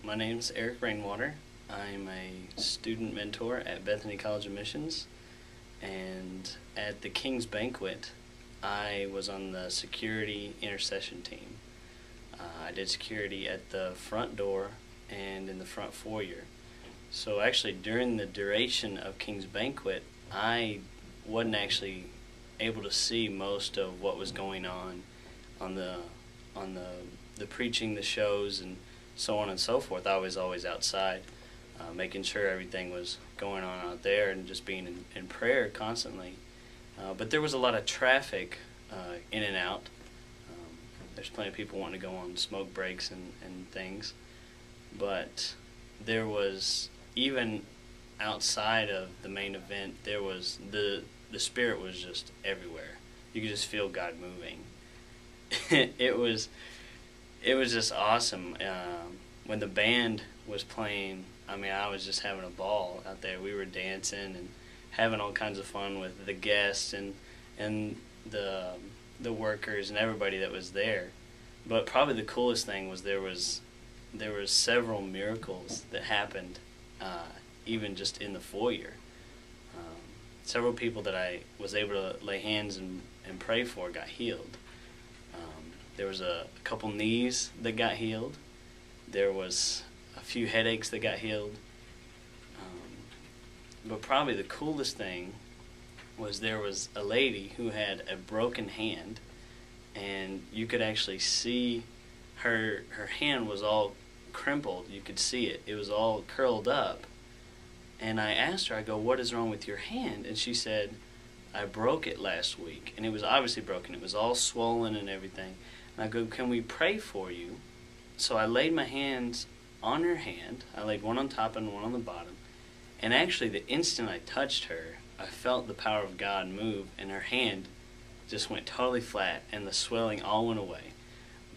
My name's Eric Rainwater. I'm a student mentor at Bethany College of Missions, and at the King's Banquet, I was on the security intercession team. I did security at the front door and in the front foyer. So actually, during the duration of King's Banquet, I wasn't actually able to see most of what was going on the preaching, the shows, and so on and so forth. I was always outside, making sure everything was going on out there and just being in prayer constantly. But there was a lot of traffic in and out. There's plenty of people wanting to go on smoke breaks and things. But there was, even outside of the main event, there was the Spirit was just everywhere. You could just feel God moving. It was just awesome. When the band was playing, I mean, I was just having a ball out there. We were dancing and having all kinds of fun with the guests and the workers and everybody that was there. But probably the coolest thing was there was several miracles that happened, even just in the foyer. Several people that I was able to lay hands and pray for got healed. There was a couple knees that got healed. There was a few headaches that got healed. But probably the coolest thing was there was a lady who had a broken hand, and you could actually see her hand was all crumpled. You could see it. It was all curled up. And I asked her, I go, "What is wrong with your hand?" And she said, "I broke it last week." And it was obviously broken. It was all swollen and everything. And I go, "Can we pray for you?" So I laid my hands on her hand. I laid one on top and one on the bottom. And actually, the instant I touched her, I felt the power of God move, and her hand just went totally flat, and the swelling all went away.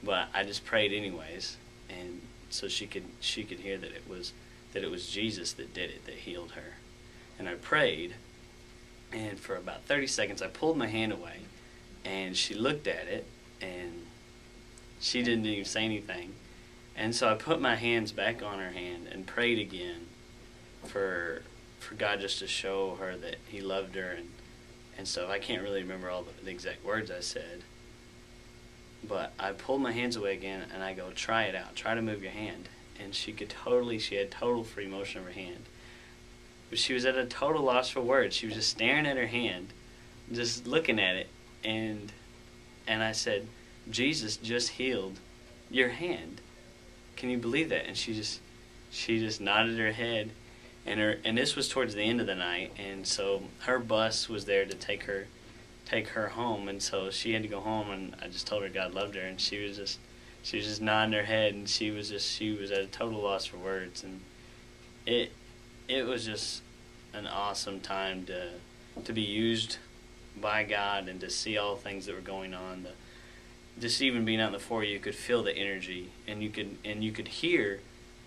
But I just prayed anyways, and so she could hear that it was Jesus that did it, that healed her. And I prayed, and for about 30 seconds, I pulled my hand away, and she looked at it, and she didn't even say anything. And so I put my hands back on her hand and prayed again for God just to show her that He loved her and stuff. I can't really remember all the exact words I said, but I pulled my hands away again, and I go, "Try it out. Try to move your hand." And she had total free motion of her hand. But she was at a total loss for words. She was just staring at her hand, just looking at it, and I said, "Jesus just healed your hand. Can you believe that?" And she just nodded her head, and this was towards the end of the night, and so her bus was there to take her home, and so she had to go home, and I just told her God loved her, and she was just nodding her head, and she was at a total loss for words. And it was just an awesome time to be used by God and to see all the things that were going on. Just even being out in the foyer, you could feel the energy, and you could hear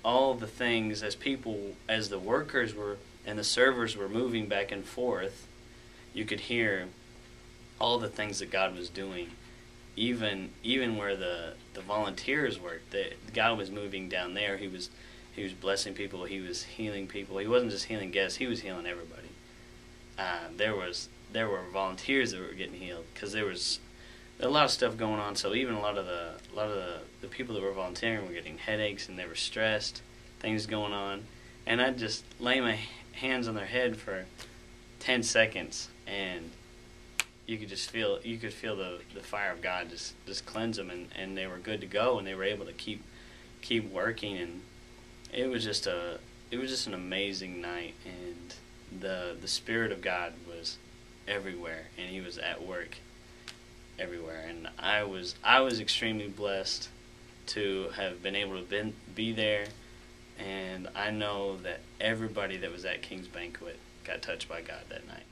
all the things as the workers were and the servers were moving back and forth. You could hear all the things that God was doing. Even where the volunteers worked, God was moving down there. He was blessing people. He was healing people. He wasn't just healing guests. He was healing everybody. There were volunteers that were getting healed because there was a lot of stuff going on. So even a lot of the people that were volunteering were getting headaches, and they were stressed. Things going on, and I'd just lay my hands on their head for 10 seconds, and you could feel the fire of God just cleanse them, and they were good to go, and they were able to keep working, and it was just an amazing night, and the Spirit of God was everywhere, and He was at work everywhere, and I was extremely blessed to have been able to be there, and I know that everybody that was at King's Banquet got touched by God that night.